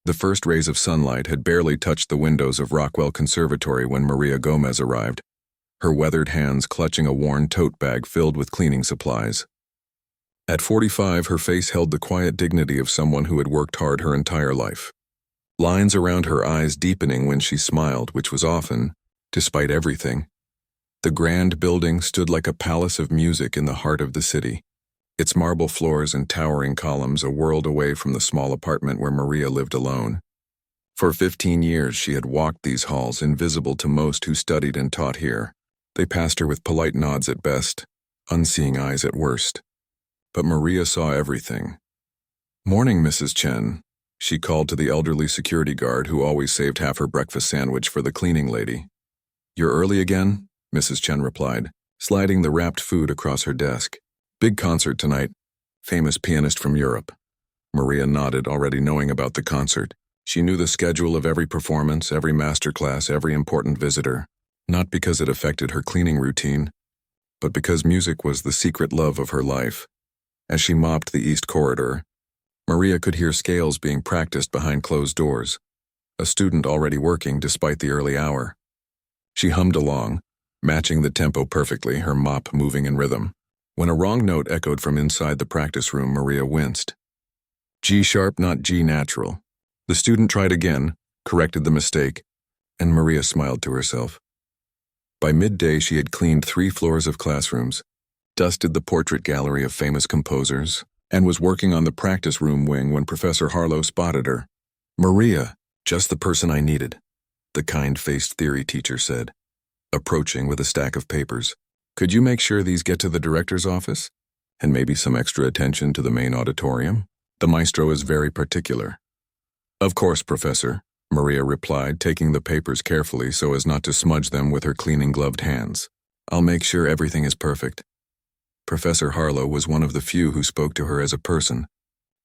The first rays of sunlight had barely touched the windows of Rockwell Conservatory when Maria Gomez arrived, her weathered hands clutching a worn tote bag filled with cleaning supplies. At 45, her face held the quiet dignity of someone who had worked hard her entire life. Lines around her eyes deepening when she smiled, which was often, despite everything. The grand building stood like a palace of music in the heart of the city, its marble floors and towering columns a world away from the small apartment where Maria lived alone. For 15 years she had walked these halls, invisible to most who studied and taught here. They passed her with polite nods at best, unseeing eyes at worst. But Maria saw everything. "Morning, Mrs. Chen," she called to the elderly security guard who always saved half her breakfast sandwich for the cleaning lady. "You're early again?" Mrs. Chen replied, sliding the wrapped food across her desk. "Big concert tonight. Famous pianist from Europe." Maria nodded, already knowing about the concert. She knew the schedule of every performance, every masterclass, every important visitor, not because it affected her cleaning routine, but because music was the secret love of her life. As she mopped the East Corridor, Maria could hear scales being practiced behind closed doors, a student already working despite the early hour. She hummed along, matching the tempo perfectly, her mop moving in rhythm. When a wrong note echoed from inside the practice room, Maria winced. G sharp, not G natural. The student tried again, corrected the mistake, and Maria smiled to herself. By midday, she had cleaned 3 floors of classrooms, dusted the portrait gallery of famous composers, and was working on the practice room wing when Professor Harlow spotted her. "Maria, just the person I needed," the kind-faced theory teacher said, approaching with a stack of papers. "Could you make sure these get to the director's office? And maybe some extra attention to the main auditorium? The maestro is very particular." "Of course, Professor," Maria replied, taking the papers carefully so as not to smudge them with her cleaning gloved hands. "I'll make sure everything is perfect." Professor Harlow was one of the few who spoke to her as a person,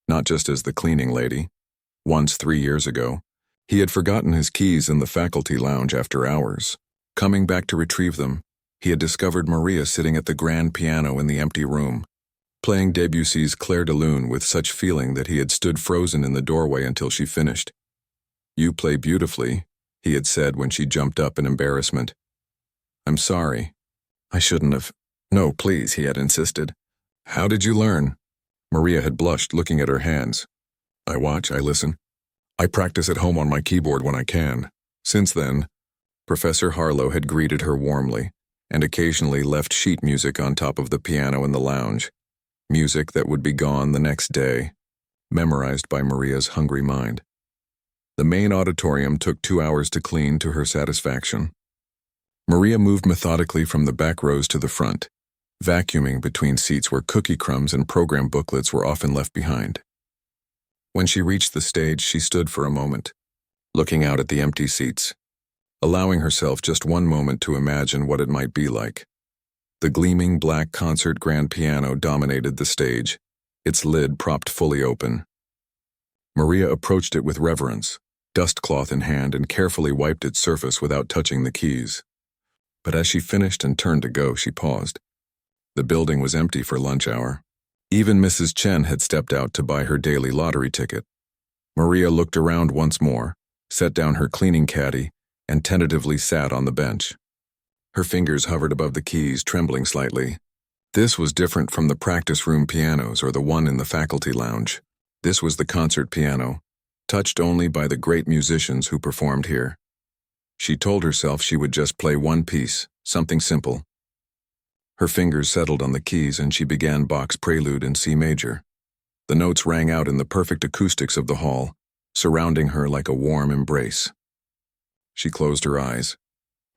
not just as the cleaning lady. Once, 3 years ago, he had forgotten his keys in the faculty lounge after hours. Coming back to retrieve them, he had discovered Maria sitting at the grand piano in the empty room, playing Debussy's Clair de Lune with such feeling that he had stood frozen in the doorway until she finished. "You play beautifully," he had said when she jumped up in embarrassment. "I'm sorry. I shouldn't have." "No, please," he had insisted. "How did you learn?" Maria had blushed, looking at her hands. "I watch, I listen. I practice at home on my keyboard when I can." Since then, Professor Harlow had greeted her warmly, and occasionally left sheet music on top of the piano in the lounge, music that would be gone the next day, memorized by Maria's hungry mind. The main auditorium took 2 hours to clean to her satisfaction. Maria moved methodically from the back rows to the front, vacuuming between seats where cookie crumbs and program booklets were often left behind. When she reached the stage, she stood for a moment, looking out at the empty seats, allowing herself just one moment to imagine what it might be like. The gleaming black concert grand piano dominated the stage, its lid propped fully open. Maria approached it with reverence, dustcloth in hand, and carefully wiped its surface without touching the keys. But as she finished and turned to go, she paused. The building was empty for lunch hour. Even Mrs. Chen had stepped out to buy her daily lottery ticket. Maria looked around once more, set down her cleaning caddy, and tentatively sat on the bench. Her fingers hovered above the keys, trembling slightly. This was different from the practice room pianos or the one in the faculty lounge. This was the concert piano, touched only by the great musicians who performed here. She told herself she would just play one piece, something simple. Her fingers settled on the keys and she began Bach's Prelude in C major. The notes rang out in the perfect acoustics of the hall, surrounding her like a warm embrace. She closed her eyes,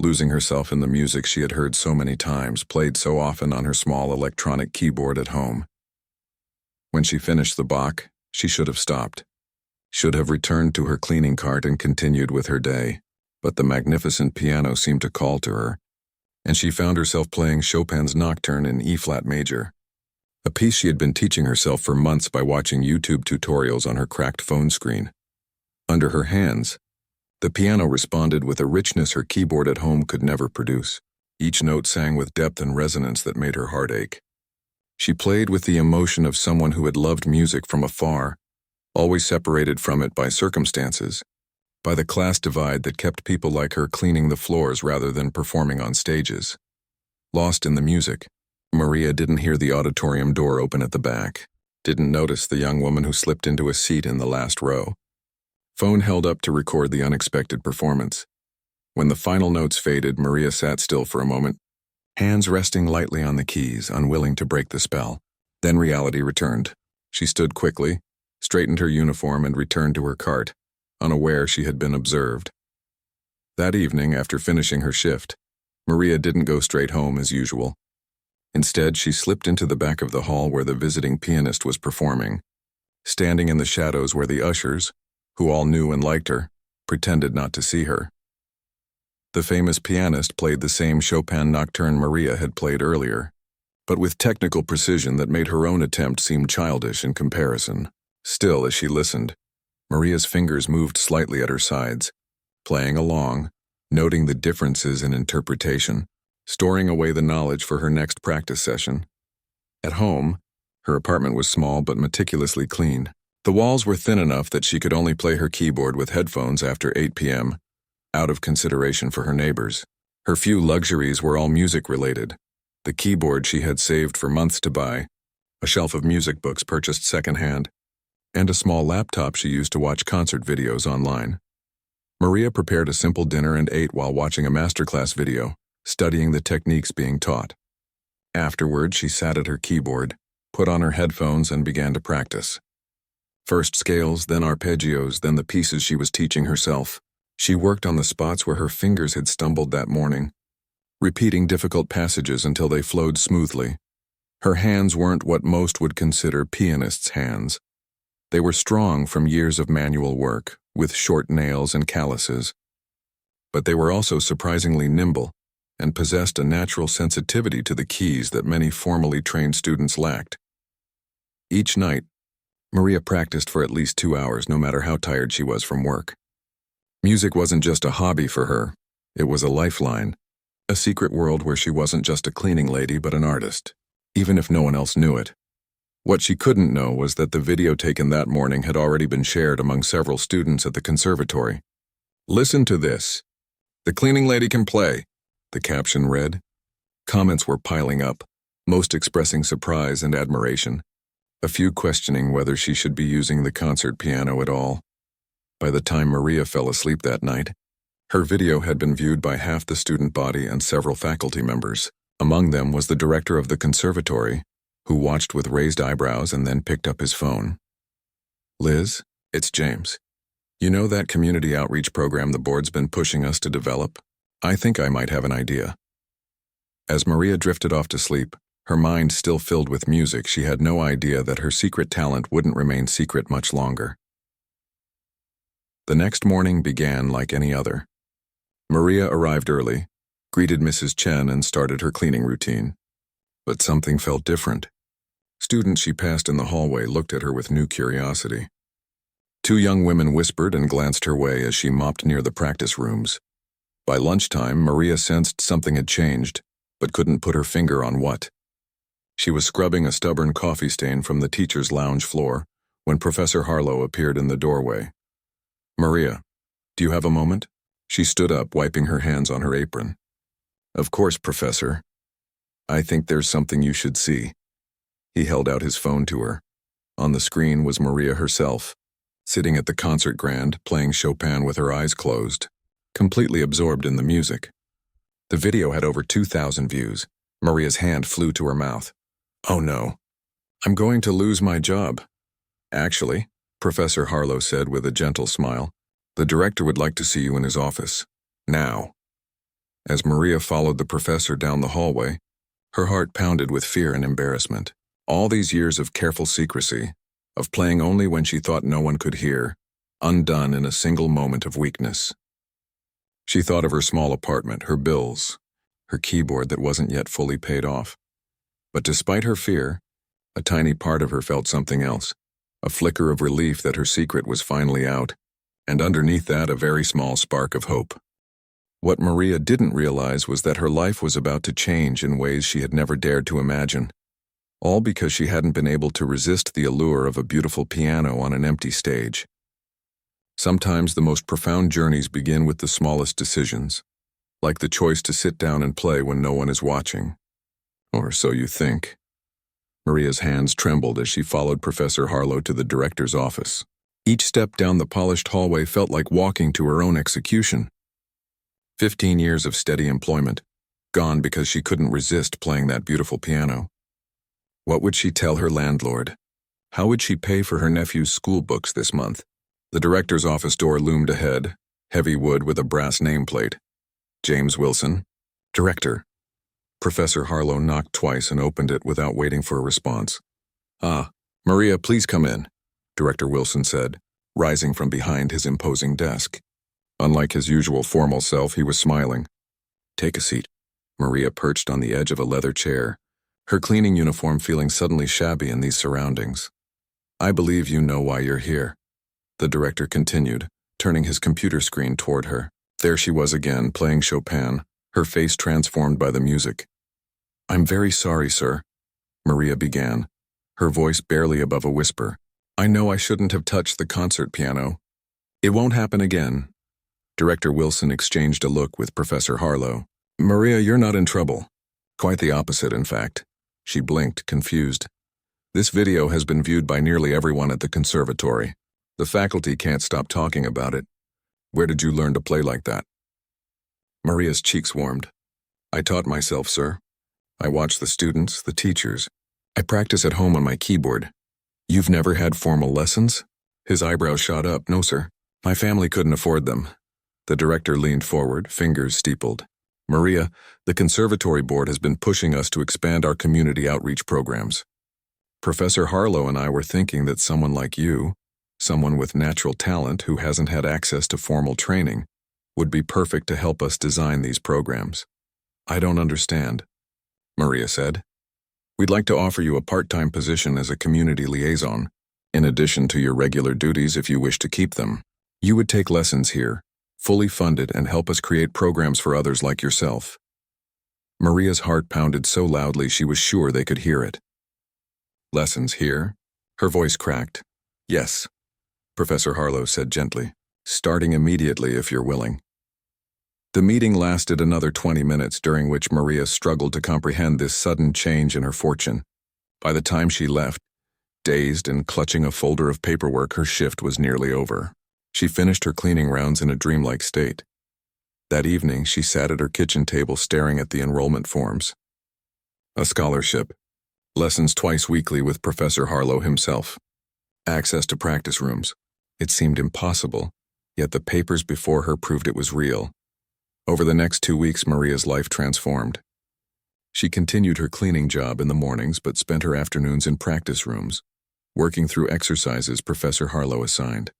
losing herself in the music she had heard so many times, played so often on her small electronic keyboard at home. When she finished the Bach, she should have stopped, should have returned to her cleaning cart and continued with her day. But the magnificent piano seemed to call to her, and she found herself playing Chopin's Nocturne in E-flat major, a piece she had been teaching herself for months by watching YouTube tutorials on her cracked phone screen. Under her hands, the piano responded with a richness her keyboard at home could never produce. Each note sang with depth and resonance that made her heart ache. She played with the emotion of someone who had loved music from afar, always separated from it by circumstances, by the class divide that kept people like her cleaning the floors rather than performing on stages. Lost in the music, Maria didn't hear the auditorium door open at the back, didn't notice the young woman who slipped into a seat in the last row. Phone held up to record the unexpected performance. When the final notes faded, Maria sat still for a moment, hands resting lightly on the keys, unwilling to break the spell. Then reality returned. She stood quickly, straightened her uniform, and returned to her cart, unaware she had been observed. That evening, after finishing her shift, Maria didn't go straight home as usual. Instead, she slipped into the back of the hall where the visiting pianist was performing. Standing in the shadows where the ushers, who all knew and liked her, pretended not to see her. The famous pianist played the same Chopin nocturne Maria had played earlier, but with technical precision that made her own attempt seem childish in comparison. Still, as she listened, Maria's fingers moved slightly at her sides, playing along, noting the differences in interpretation, storing away the knowledge for her next practice session. At home, her apartment was small but meticulously clean. The walls were thin enough that she could only play her keyboard with headphones after 8 p.m., out of consideration for her neighbors. Her few luxuries were all music-related. The keyboard she had saved for months to buy, a shelf of music books purchased secondhand, and a small laptop she used to watch concert videos online. Maria prepared a simple dinner and ate while watching a masterclass video, studying the techniques being taught. Afterward, she sat at her keyboard, put on her headphones, and began to practice. First scales, then arpeggios, then the pieces she was teaching herself. She worked on the spots where her fingers had stumbled that morning, repeating difficult passages until they flowed smoothly. Her hands weren't what most would consider pianists' hands. They were strong from years of manual work, with short nails and calluses. But they were also surprisingly nimble, and possessed a natural sensitivity to the keys that many formally trained students lacked. Each night, Maria practiced for at least 2 hours, no matter how tired she was from work. Music wasn't just a hobby for her, it was a lifeline, a secret world where she wasn't just a cleaning lady but an artist, even if no one else knew it. What she couldn't know was that the video taken that morning had already been shared among several students at the conservatory. "Listen to this. The cleaning lady can play," the caption read. Comments were piling up, most expressing surprise and admiration, a few questioning whether she should be using the concert piano at all. By the time Maria fell asleep that night, her video had been viewed by half the student body and several faculty members. Among them was the director of the conservatory, who watched with raised eyebrows and then picked up his phone. "Liz, it's James. You know that community outreach program the board's been pushing us to develop? I think I might have an idea." As Maria drifted off to sleep, her mind still filled with music, she had no idea that her secret talent wouldn't remain secret much longer. The next morning began like any other. Maria arrived early, greeted Mrs. Chen, and started her cleaning routine. But something felt different. Students she passed in the hallway looked at her with new curiosity. 2 young women whispered and glanced her way as she mopped near the practice rooms. By lunchtime, Maria sensed something had changed, but couldn't put her finger on what. She was scrubbing a stubborn coffee stain from the teacher's lounge floor when Professor Harlow appeared in the doorway. "Maria, do you have a moment?" She stood up, wiping her hands on her apron. "Of course, Professor. I think there's something you should see." He held out his phone to her. On the screen was Maria herself, sitting at the concert grand, playing Chopin with her eyes closed, completely absorbed in the music. The video had over 2,000 views. Maria's hand flew to her mouth. "Oh no, I'm going to lose my job." "Actually," Professor Harlow said with a gentle smile, "the director would like to see you in his office. Now." As Maria followed the professor down the hallway, her heart pounded with fear and embarrassment. All these years of careful secrecy, of playing only when she thought no one could hear, undone in a single moment of weakness. She thought of her small apartment, her bills, her keyboard that wasn't yet fully paid off. But despite her fear, a tiny part of her felt something else, a flicker of relief that her secret was finally out, and underneath that a very small spark of hope. What Maria didn't realize was that her life was about to change in ways she had never dared to imagine. all because she hadn't been able to resist the allure of a beautiful piano on an empty stage. Sometimes the most profound journeys begin with the smallest decisions, like the choice to sit down and play when no one is watching. Or so you think. Maria's hands trembled as she followed Professor Harlow to the director's office. Each step down the polished hallway felt like walking to her own execution. 15 years of steady employment, gone because she couldn't resist playing that beautiful piano. What would she tell her landlord? How would she pay for her nephew's school books this month? The director's office door loomed ahead, heavy wood with a brass nameplate. James Wilson, Director. Professor Harlow knocked twice and opened it without waiting for a response. "Ah, Maria, please come in," Director Wilson said, rising from behind his imposing desk. Unlike his usual formal self, he was smiling. "Take a seat." Maria perched on the edge of a leather chair, her cleaning uniform feeling suddenly shabby in these surroundings. "I believe you know why you're here," the director continued, turning his computer screen toward her. There she was again, playing Chopin, her face transformed by the music. "I'm very sorry, sir," Maria began, her voice barely above a whisper. "I know I shouldn't have touched the concert piano. It won't happen again." Director Wilson exchanged a look with Professor Harlow. "Maria, you're not in trouble. Quite the opposite, in fact." She blinked, confused. "This video has been viewed by nearly everyone at the conservatory. The faculty can't stop talking about it. Where did you learn to play like that?" Maria's cheeks warmed. "I taught myself, sir. I watched the students, the teachers. I practice at home on my keyboard." "You've never had formal lessons?" His eyebrows shot up. "No, sir. My family couldn't afford them." The director leaned forward, fingers steepled. "Maria, the conservatory board has been pushing us to expand our community outreach programs. Professor Harlow and I were thinking that someone like you, someone with natural talent who hasn't had access to formal training, would be perfect to help us design these programs." "I don't understand," Maria said. "We'd like to offer you a part-time position as a community liaison, in addition to your regular duties if you wish to keep them. You would take lessons here, fully funded, and help us create programs for others like yourself." Maria's heart pounded so loudly she was sure they could hear it. "Lessons here?" Her voice cracked. "Yes," Professor Harlow said gently, "starting immediately if you're willing." The meeting lasted another 20 minutes, during which Maria struggled to comprehend this sudden change in her fortune. By the time she left, dazed and clutching a folder of paperwork, her shift was nearly over. She finished her cleaning rounds in a dreamlike state. That evening, she sat at her kitchen table staring at the enrollment forms. A scholarship, lessons twice weekly with Professor Harlow himself, access to practice rooms. It seemed impossible, yet the papers before her proved it was real. Over the next 2 weeks, Maria's life transformed. She continued her cleaning job in the mornings but spent her afternoons in practice rooms, working through exercises Professor Harlow assigned.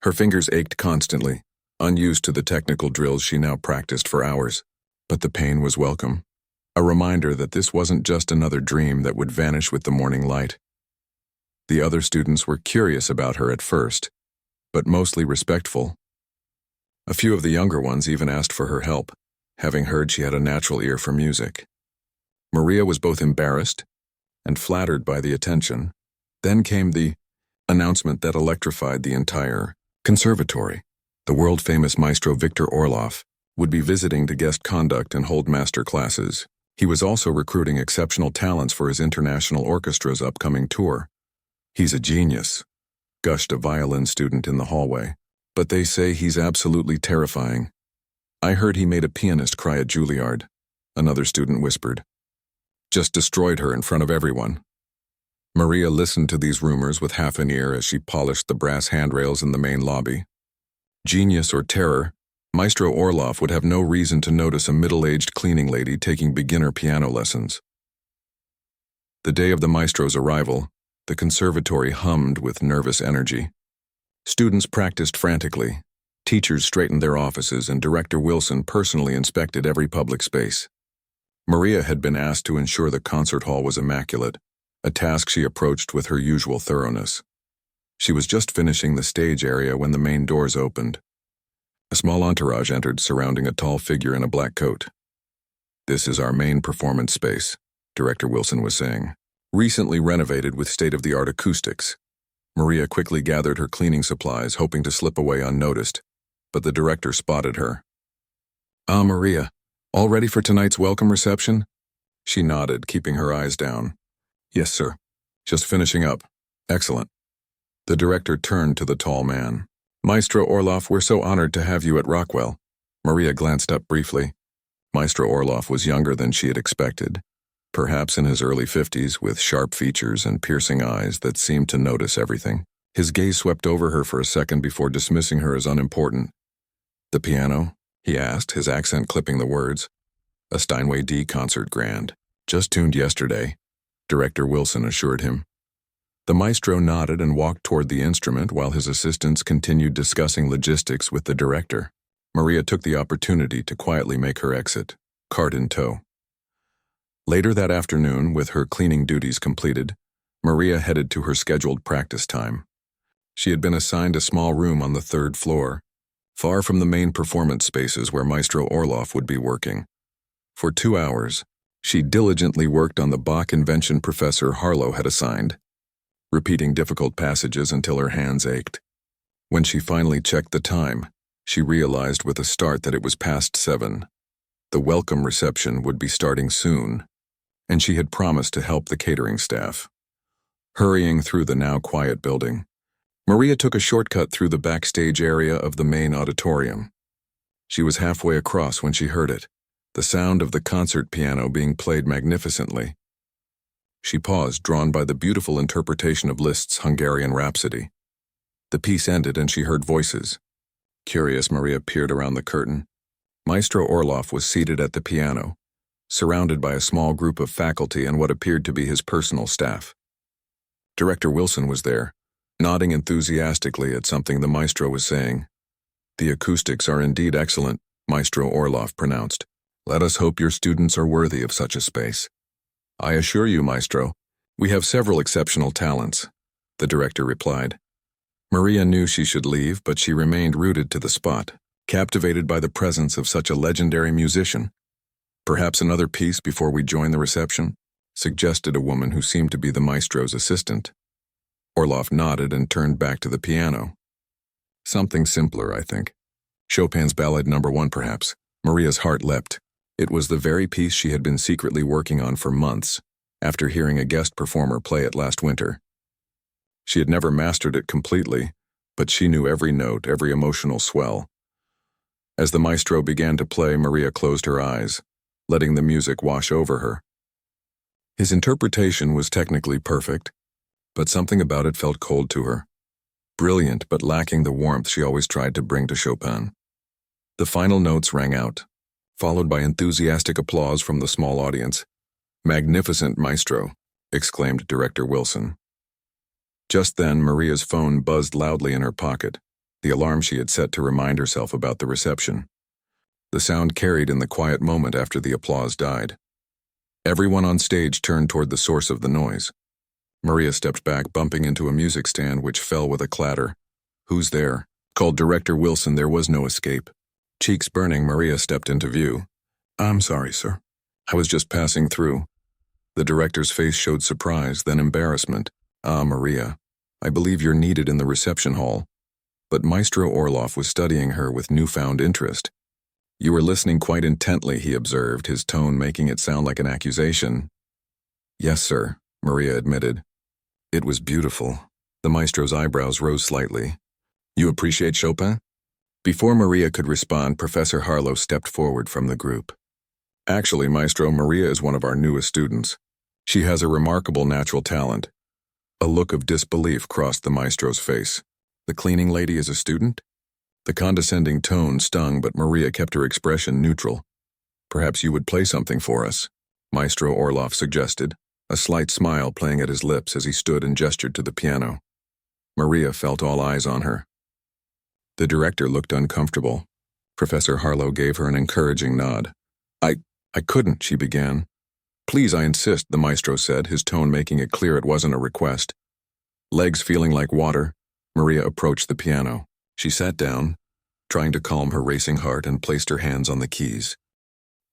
Her fingers ached constantly, unused to the technical drills she now practiced for hours, but the pain was welcome. A reminder that this wasn't just another dream that would vanish with the morning light. The other students were curious about her at first, but mostly respectful. A few of the younger ones even asked for her help, having heard she had a natural ear for music. Maria was both embarrassed and flattered by the attention. Then came the announcement that electrified the entire conservatory. The world-famous Maestro Victor Orloff would be visiting to guest conduct and hold master classes. He was also recruiting exceptional talents for his international orchestra's upcoming tour. "He's a genius," gushed a violin student in the hallway. "But they say he's absolutely terrifying. I heard he made a pianist cry at Juilliard," another student whispered. "Just destroyed her in front of everyone." Maria listened to these rumors with half an ear as she polished the brass handrails in the main lobby. Genius or terror, Maestro Orloff would have no reason to notice a middle-aged cleaning lady taking beginner piano lessons. The day of the maestro's arrival, the conservatory hummed with nervous energy. Students practiced frantically, teachers straightened their offices, and Director Wilson personally inspected every public space. Maria had been asked to ensure the concert hall was immaculate, a task she approached with her usual thoroughness. She was just finishing the stage area when the main doors opened. A small entourage entered, surrounding a tall figure in a black coat. "This is our main performance space," Director Wilson was saying. recently renovated with state-of-the-art acoustics. Maria quickly gathered her cleaning supplies, hoping to slip away unnoticed, but the director spotted her. "Ah, Maria, all ready for tonight's welcome reception?" She nodded, keeping her eyes down. "Yes, sir. Just finishing up. Excellent." The director turned to the tall man. "Maestro Orloff, we're so honored to have you at Rockwell." Maria glanced up briefly. Maestro Orloff was younger than she had expected, perhaps in his early 50s, with sharp features and piercing eyes that seemed to notice everything. His gaze swept over her for a second before dismissing her as unimportant. "The piano?" he asked, his accent clipping the words. "A Steinway D concert grand. Just tuned yesterday," Director Wilson assured him. The maestro nodded and walked toward the instrument while his assistants continued discussing logistics with the director. Maria took the opportunity to quietly make her exit, cart in tow. Later that afternoon, with her cleaning duties completed, Maria headed to her scheduled practice time. She had been assigned a small room on the 3rd floor, far from the main performance spaces where Maestro Orloff would be working. For 2 hours, she diligently worked on the Bach invention Professor Harlow had assigned, repeating difficult passages until her hands ached. When she finally checked the time, she realized with a start that it was past 7. The welcome reception would be starting soon, and she had promised to help the catering staff. Hurrying through the now quiet building, Maria took a shortcut through the backstage area of the main auditorium. She was halfway across when she heard it, the sound of the concert piano being played magnificently. She paused, drawn by the beautiful interpretation of Liszt's Hungarian Rhapsody. The piece ended and she heard voices. Curious, Maria peered around the curtain. Maestro Orloff was seated at the piano, surrounded by a small group of faculty and what appeared to be his personal staff. Director Wilson was there, nodding enthusiastically at something the maestro was saying. "The acoustics are indeed excellent," Maestro Orloff pronounced. "Let us hope your students are worthy of such a space." "I assure you, Maestro, we have several exceptional talents," the director replied. Maria knew she should leave, but she remained rooted to the spot, captivated by the presence of such a legendary musician. "Perhaps another piece before we join the reception?" suggested a woman who seemed to be the maestro's assistant. Orloff nodded and turned back to the piano. "Something simpler, I think. Chopin's Ballad No. 1, perhaps." Maria's heart leapt. It was the very piece she had been secretly working on for months, after hearing a guest performer play it last winter. She had never mastered it completely, but she knew every note, every emotional swell. As the maestro began to play, Maria closed her eyes, letting the music wash over her. His interpretation was technically perfect, but something about it felt cold to her. Brilliant, but lacking the warmth she always tried to bring to Chopin. The final notes rang out, followed by enthusiastic applause from the small audience. "Magnificent, Maestro," exclaimed Director Wilson. Just then, Maria's phone buzzed loudly in her pocket, the alarm she had set to remind herself about the reception. The sound carried in the quiet moment after the applause died. Everyone on stage turned toward the source of the noise. Maria stepped back, bumping into a music stand which fell with a clatter. "Who's there?" called Director Wilson. There was no escape. Cheeks burning, Maria stepped into view. "I'm sorry, sir. I was just passing through." The director's face showed surprise, then embarrassment. "Ah, Maria, I believe you're needed in the reception hall." But Maestro Orloff was studying her with newfound interest. "You were listening quite intently," he observed, his tone making it sound like an accusation. "Yes, sir," Maria admitted. "It was beautiful." The maestro's eyebrows rose slightly. "You appreciate Chopin?" Before Maria could respond, Professor Harlow stepped forward from the group. "Actually, Maestro, Maria is one of our newest students. She has a remarkable natural talent." A look of disbelief crossed the maestro's face. "The cleaning lady is a student?" The condescending tone stung, but Maria kept her expression neutral. "Perhaps you would play something for us," Maestro Orloff suggested, a slight smile playing at his lips as he stood and gestured to the piano. Maria felt all eyes on her. The director looked uncomfortable. Professor Harlow gave her an encouraging nod. I couldn't," she began. "Please, I insist," the maestro said, his tone making it clear it wasn't a request. Legs feeling like water, Maria approached the piano. She sat down, trying to calm her racing heart, and placed her hands on the keys.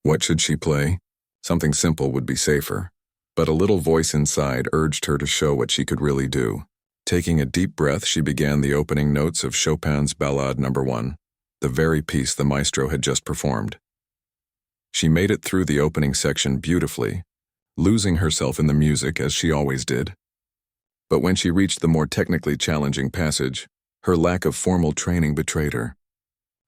What should she play? Something simple would be safer, But a little voice inside urged her to show what she could really do. Taking a deep breath, she began the opening notes of Chopin's Ballade No. 1, the very piece the maestro had just performed. She made it through the opening section beautifully, losing herself in the music as she always did. But when she reached the more technically challenging passage, her lack of formal training betrayed her.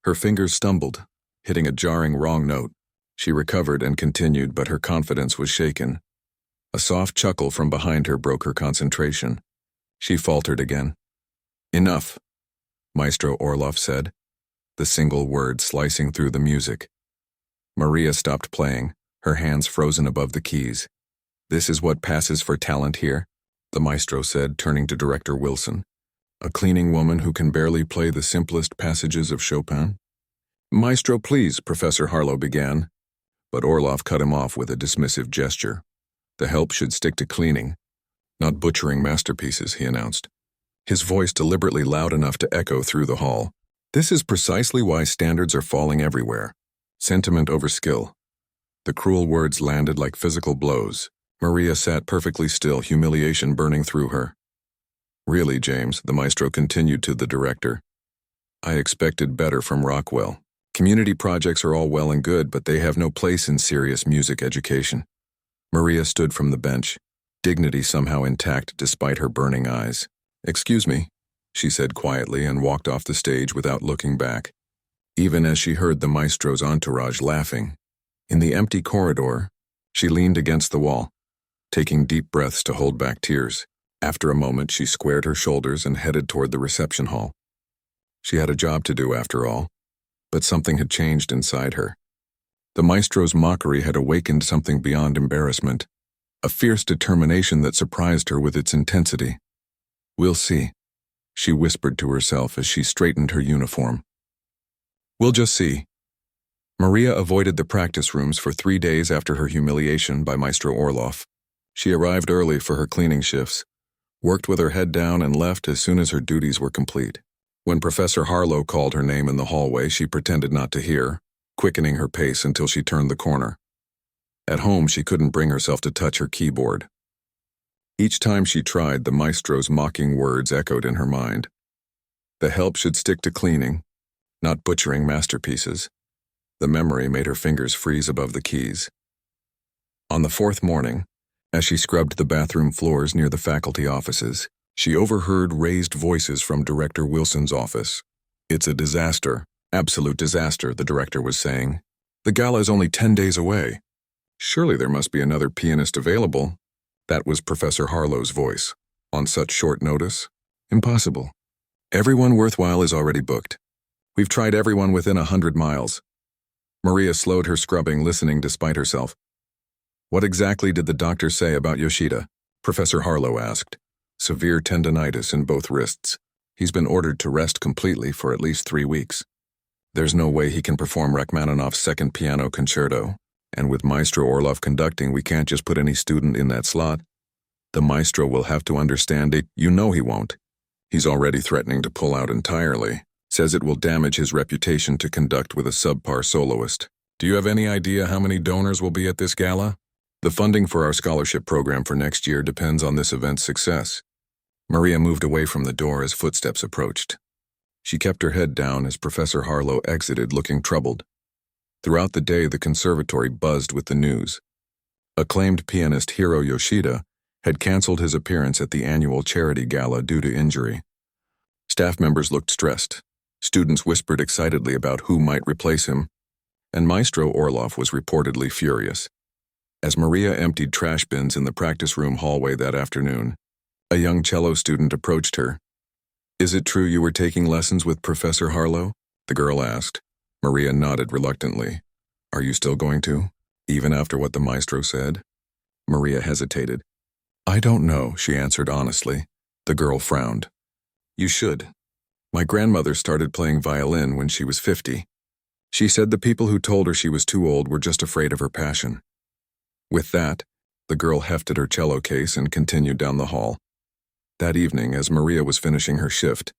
Her fingers stumbled, hitting a jarring wrong note. She recovered and continued, but her confidence was shaken. A soft chuckle from behind her broke her concentration. She faltered again. "Enough," Maestro Orloff said, the single word slicing through the music. Maria stopped playing, her hands frozen above the keys. "This is what passes for talent here," the maestro said, turning to Director Wilson. "A cleaning woman who can barely play the simplest passages of Chopin?" "Maestro, please," Professor Harlow began, but Orloff cut him off with a dismissive gesture. "The help should stick to cleaning, not butchering masterpieces," he announced, his voice deliberately loud enough to echo through the hall. "This is precisely why standards are falling everywhere. Sentiment over skill." The cruel words landed like physical blows. Maria sat perfectly still, humiliation burning through her. "Really, James," the maestro continued to the director, "I expected better from Rockwell. Community projects are all well and good, but they have no place in serious music education." Maria stood from the bench, dignity somehow intact despite her burning eyes. "Excuse me," she said quietly and walked off the stage without looking back, even as she heard the maestro's entourage laughing. In the empty corridor, she leaned against the wall, taking deep breaths to hold back tears. After a moment, she squared her shoulders and headed toward the reception hall. She had a job to do after all, but something had changed inside her. The maestro's mockery had awakened something beyond embarrassment, a fierce determination that surprised her with its intensity. "We'll see," she whispered to herself as she straightened her uniform. "We'll just see." Maria avoided the practice rooms for 3 days after her humiliation by Maestro Orloff. She arrived early for her cleaning shifts, worked with her head down, and left as soon as her duties were complete. When Professor Harlow called her name in the hallway, she pretended not to hear, quickening her pace until she turned the corner. At home, she couldn't bring herself to touch her keyboard. Each time she tried, the maestro's mocking words echoed in her mind. The help should stick to cleaning, not butchering masterpieces. The memory made her fingers freeze above the keys. On the 4th morning, as she scrubbed the bathroom floors near the faculty offices, she overheard raised voices from Director Wilson's office. "It's a disaster, absolute disaster," the director was saying. "The gala is only 10 days away. Surely there must be another pianist available." That was Professor Harlow's voice. "On such short notice? Impossible. Everyone worthwhile is already booked. We've tried everyone within 100 miles. Maria slowed her scrubbing, listening despite herself. "What exactly did the doctor say about Yoshida?" Professor Harlow asked. "Severe tendinitis in both wrists. He's been ordered to rest completely for at least 3 weeks. There's no way he can perform Rachmaninoff's second piano concerto, and with Maestro Orloff conducting, we can't just put any student in that slot. The maestro will have to understand it. You know he won't. He's already threatening to pull out entirely. Says it will damage his reputation to conduct with a subpar soloist. Do you have any idea how many donors will be at this gala? The funding for our scholarship program for next year depends on this event's success." Maria moved away from the door as footsteps approached. She kept her head down as Professor Harlow exited, looking troubled. Throughout the day, the conservatory buzzed with the news. Acclaimed pianist Hiro Yoshida had canceled his appearance at the annual charity gala due to injury. Staff members looked stressed. Students whispered excitedly about who might replace him, and Maestro Orloff was reportedly furious. As Maria emptied trash bins in the practice room hallway that afternoon, a young cello student approached her. "Is it true you were taking lessons with Professor Harlow?" the girl asked. Maria nodded reluctantly. "Are you still going to, even after what the maestro said?" Maria hesitated. "I don't know," she answered honestly. The girl frowned. "You should. My grandmother started playing violin when she was 50. She said the people who told her she was too old were just afraid of her passion." With that, the girl hefted her cello case and continued down the hall. That evening, as Maria was finishing her shift,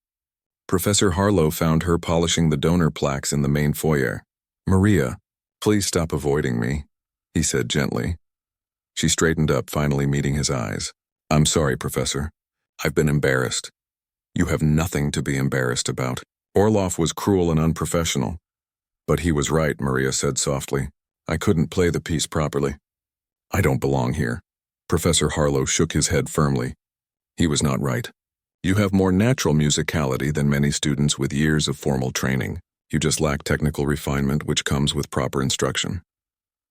Professor Harlow found her polishing the donor plaques in the main foyer. "Maria, please stop avoiding me," he said gently. She straightened up, finally meeting his eyes. I'm sorry, Professor. I've been embarrassed. You have nothing to be embarrassed about. Orloff was cruel and unprofessional. But he was right, Maria said softly. I couldn't play the piece properly. I don't belong here. Professor Harlow shook his head firmly. He was not right. You have more natural musicality than many students with years of formal training. You just lack technical refinement which comes with proper instruction.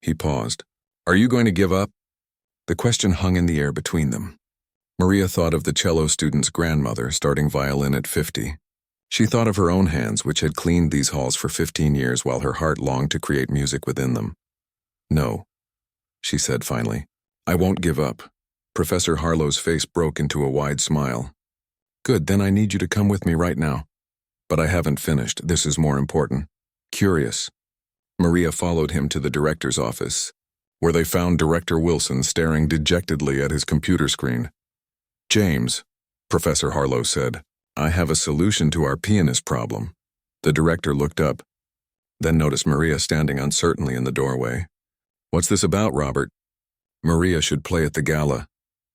He paused. Are you going to give up? The question hung in the air between them. Maria thought of the cello student's grandmother starting violin at 50. She thought of her own hands, which had cleaned these halls for 15 years while her heart longed to create music within them. No, she said finally. I won't give up. Professor Harlow's face broke into a wide smile. Good, then I need you to come with me right now. But I haven't finished. This is more important. Curious. Maria followed him to the director's office, where they found Director Wilson staring dejectedly at his computer screen. James, Professor Harlow said, I have a solution to our pianist problem. The director looked up, then noticed Maria standing uncertainly in the doorway. What's this about, Robert? Maria should play at the gala.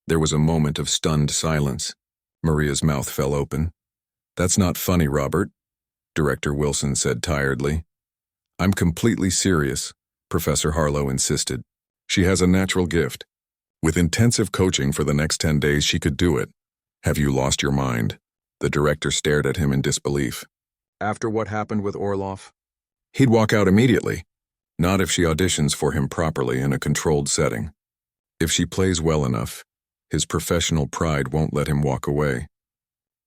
There was a moment of stunned silence. Maria's mouth fell open. That's not funny, Robert, Director Wilson said tiredly. I'm completely serious, Professor Harlow insisted. She has a natural gift. With intensive coaching for the next 10 days, she could do it. Have you lost your mind? The director stared at him in disbelief. After what happened with Orloff? He'd walk out immediately. Not if she auditions for him properly in a controlled setting. If she plays well enough, his professional pride won't let him walk away.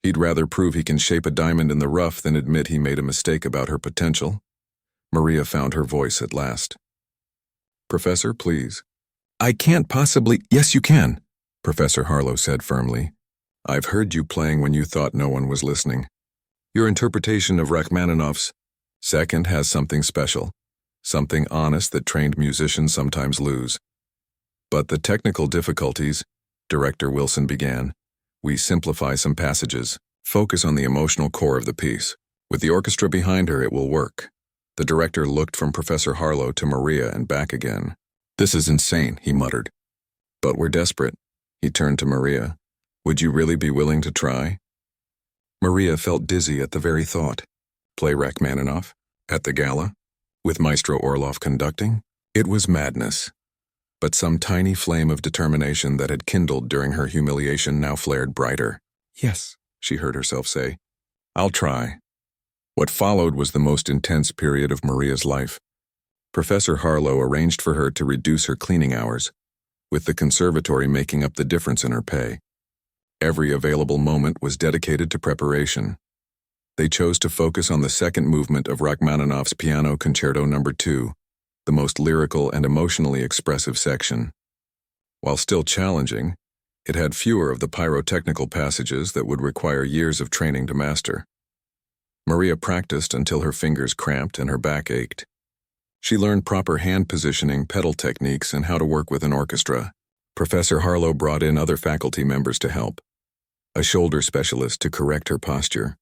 He'd rather prove he can shape a diamond in the rough than admit he made a mistake about her potential. Maria found her voice at last. Professor, please. I can't possibly— Yes, you can, Professor Harlow said firmly. I've heard you playing when you thought no one was listening. Your interpretation of Rachmaninoff's second has something special, something honest that trained musicians sometimes lose. But the technical difficulties, Director Wilson began, we simplify some passages, focus on the emotional core of the piece. With the orchestra behind her, it will work. The director looked from Professor Harlow to Maria and back again. This is insane, he muttered. But we're desperate. He turned to Maria. Would you really be willing to try? Maria felt dizzy at the very thought. Play Rachmaninoff? At the gala? With Maestro Orloff conducting? It was madness. But some tiny flame of determination that had kindled during her humiliation now flared brighter. Yes, she heard herself say. I'll try. What followed was the most intense period of Maria's life. Professor Harlow arranged for her to reduce her cleaning hours, with the conservatory making up the difference in her pay. Every available moment was dedicated to preparation. They chose to focus on the second movement of Rachmaninoff's Piano Concerto No. 2, the most lyrical and emotionally expressive section. While still challenging, it had fewer of the pyrotechnical passages that would require years of training to master. Maria practiced until her fingers cramped and her back ached. She learned proper hand positioning, pedal techniques, and how to work with an orchestra. Professor Harlow brought in other faculty members to help. A shoulder specialist to correct her posture.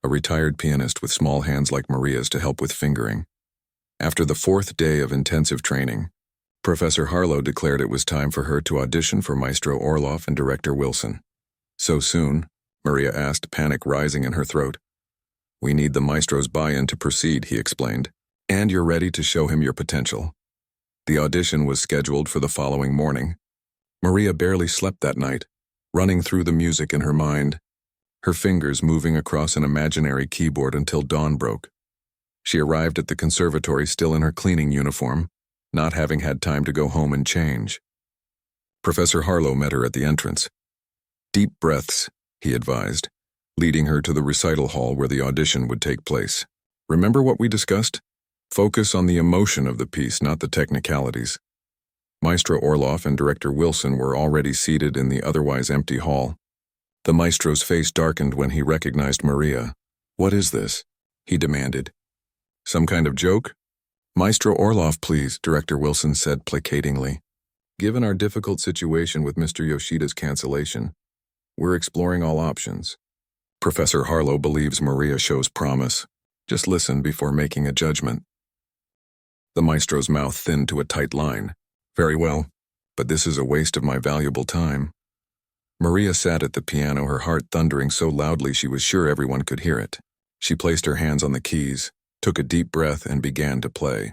A retired pianist with small hands like Maria's to help with fingering. After the 4th day of intensive training, Professor Harlow declared it was time for her to audition for Maestro Orloff and Director Wilson. So soon? Maria asked, panic rising in her throat. We need the maestro's buy-in to proceed, he explained. And you're ready to show him your potential. The audition was scheduled for the following morning. Maria barely slept that night, running through the music in her mind, her fingers moving across an imaginary keyboard until dawn broke. She arrived at the conservatory still in her cleaning uniform, not having had time to go home and change. Professor Harlow met her at the entrance. Deep breaths, he advised, leading her to the recital hall where the audition would take place. Remember what we discussed? Focus on the emotion of the piece, not the technicalities. Maestro Orloff and Director Wilson were already seated in the otherwise empty hall. The maestro's face darkened when he recognized Maria. What is this? He demanded. Some kind of joke? Maestro Orloff, please, Director Wilson said placatingly. Given our difficult situation with Mr. Yoshida's cancellation, we're exploring all options. Professor Harlow believes Maria shows promise. Just listen before making a judgment. The maestro's mouth thinned to a tight line. Very well. but this is a waste of my valuable time. Maria sat at the piano, her heart thundering so loudly she was sure everyone could hear it. She placed her hands on the keys, took a deep breath, and began to play.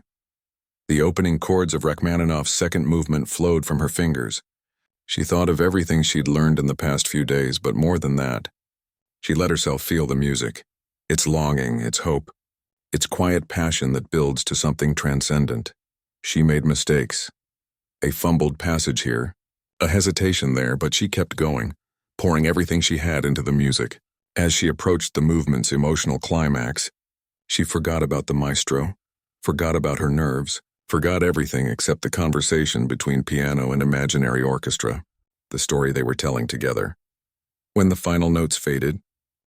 The opening chords of Rachmaninoff's second movement flowed from her fingers. She thought of everything she'd learned in the past few days, but more than that. She let herself feel the music, its longing, its hope, its quiet passion that builds to something transcendent. She made mistakes. A fumbled passage here, a hesitation there, but she kept going, pouring everything she had into the music. As she approached the movement's emotional climax, she forgot about the maestro, forgot about her nerves, forgot everything except the conversation between piano and imaginary orchestra, the story they were telling together. When the final notes faded,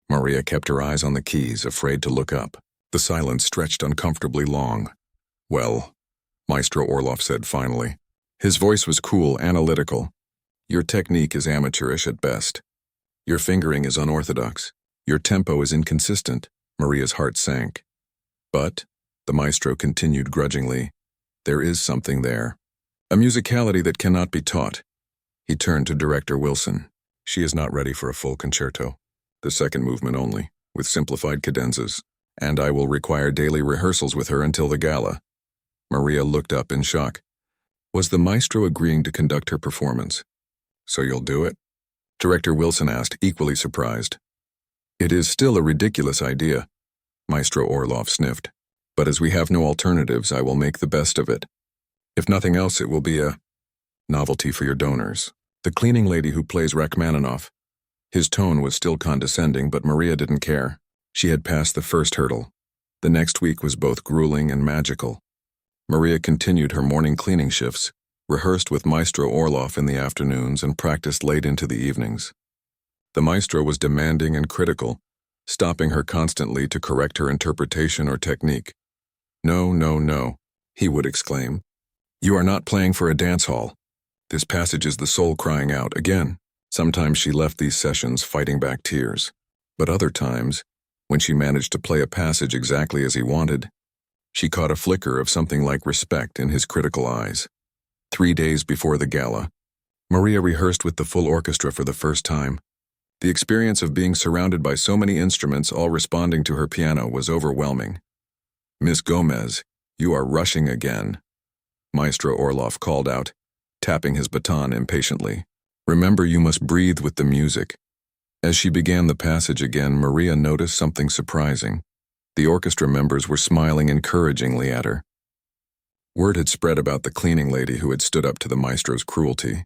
Maria kept her eyes on the keys, afraid to look up. The silence stretched uncomfortably long. "Well," Maestro Orloff said finally. His voice was cool, analytical. "Your technique is amateurish at best. Your fingering is unorthodox. Your tempo is inconsistent." Maria's heart sank. "But," the maestro continued grudgingly, "there is something there. A musicality that cannot be taught." He turned to Director Wilson. "She is not ready for a full concerto. The second movement only, with simplified cadenzas, and I will require daily rehearsals with her until the gala." Maria looked up in shock. Was the maestro agreeing to conduct her performance? "So you'll do it?" Director Wilson asked, equally surprised. "It is still a ridiculous idea," Maestro Orloff sniffed. "But as we have no alternatives, I will make the best of it. If nothing else, it will be a novelty for your donors." The cleaning lady who plays Rachmaninoff. His tone was still condescending, but Maria didn't care. She had passed the first hurdle. The next week was both grueling and magical. Maria continued her morning cleaning shifts, rehearsed with Maestro Orloff in the afternoons, and practiced late into the evenings. The maestro was demanding and critical, stopping her constantly to correct her interpretation or technique. "No, no, no," he would exclaim. "You are not playing for a dance hall. This passage is the soul crying out again." Sometimes she left these sessions fighting back tears, but other times, when she managed to play a passage exactly as he wanted, she caught a flicker of something like respect in his critical eyes. 3 days before the gala, Maria rehearsed with the full orchestra for the first time. The experience of being surrounded by so many instruments all responding to her piano was overwhelming. "Miss Gomez, you are rushing again," Maestro Orloff called out, tapping his baton impatiently. "Remember, you must breathe with the music." As she began the passage again, Maria noticed something surprising. The orchestra members were smiling encouragingly at her. Word had spread about the cleaning lady who had stood up to the maestro's cruelty,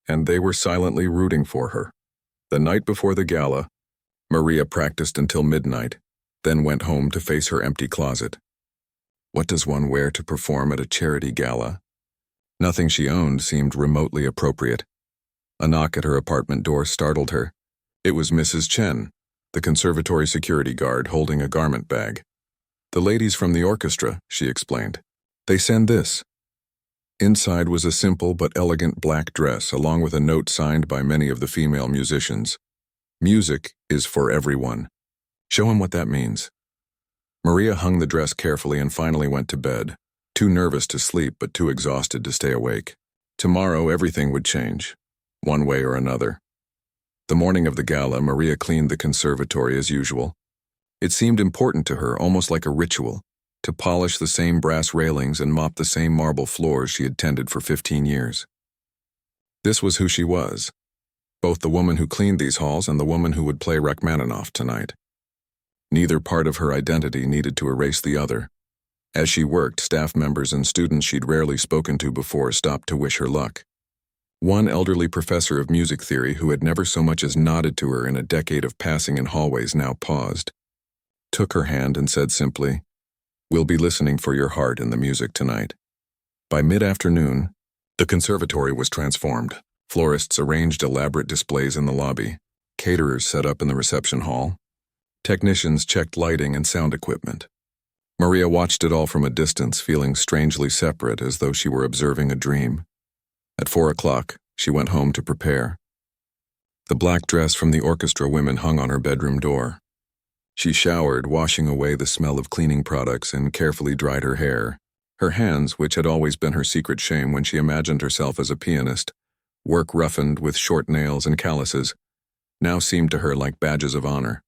and they were silently rooting for her. The night before the gala, Maria practiced until midnight, then went home to face her empty closet. What does one wear to perform at a charity gala? Nothing she owned seemed remotely appropriate. A knock at her apartment door startled her. It was Mrs. Chen, the conservatory security guard, holding a garment bag. "The ladies from the orchestra," she explained. "They send this." Inside was a simple but elegant black dress, along with a note signed by many of the female musicians. "Music is for everyone. Show him what that means." Maria hung the dress carefully and finally went to bed, too nervous to sleep but too exhausted to stay awake. Tomorrow everything would change, one way or another. The morning of the gala, Maria cleaned the conservatory as usual. It seemed important to her, almost like a ritual, to polish the same brass railings and mop the same marble floors she had tended for 15 years. This was who she was, both the woman who cleaned these halls and the woman who would play Rachmaninoff tonight. Neither part of her identity needed to erase the other. As she worked, staff members and students she'd rarely spoken to before stopped to wish her luck. One elderly professor of music theory who had never so much as nodded to her in a decade of passing in hallways now paused, took her hand and said simply, "We'll be listening for your heart in the music tonight." By mid-afternoon, the conservatory was transformed. Florists arranged elaborate displays in the lobby, caterers set up in the reception hall, technicians checked lighting and sound equipment. Maria watched it all from a distance, feeling strangely separate, as though she were observing a dream. At 4 o'clock, she went home to prepare. The black dress from the orchestra women hung on her bedroom door. She showered, washing away the smell of cleaning products, and carefully dried her hair, Her hands, which had always been her secret shame when she imagined herself as a pianist, work roughened with short nails and calluses, now seemed to her like badges of honor.